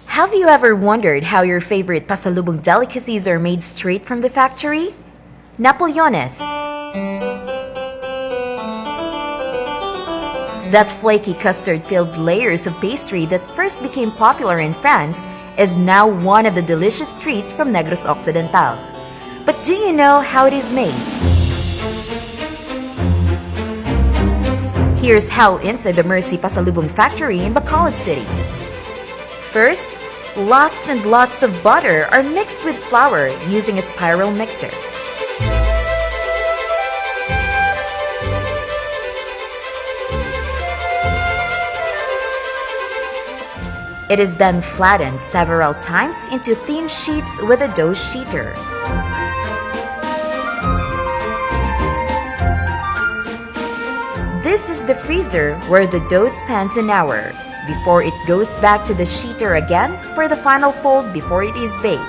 Have you ever wondered how your favorite pasalubong delicacies are made straight from the factory? Napoleones. That flaky custard-filled layers of pastry that first became popular in France is now one of the delicious treats from Negros Occidental. But do you know how it is made? Here's how inside the Merzci Pasalubong factory in Bacolod City. First, lots and lots of butter are mixed with flour using a spiral mixer. It is then flattened several times into thin sheets with a dough sheeter. This is the freezer where the dough spends an hour before it goes back to the sheeter again for the final fold before it is baked.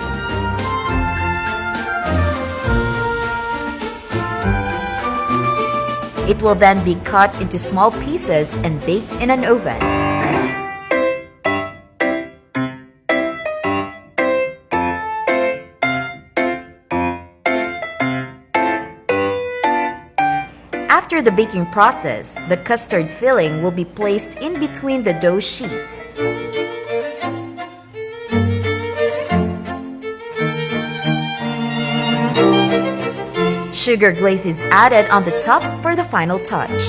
It will then be cut into small pieces and baked in an oven. After the baking process, the custard filling will be placed in between the dough sheets. Sugar glaze is added on the top for the final touch.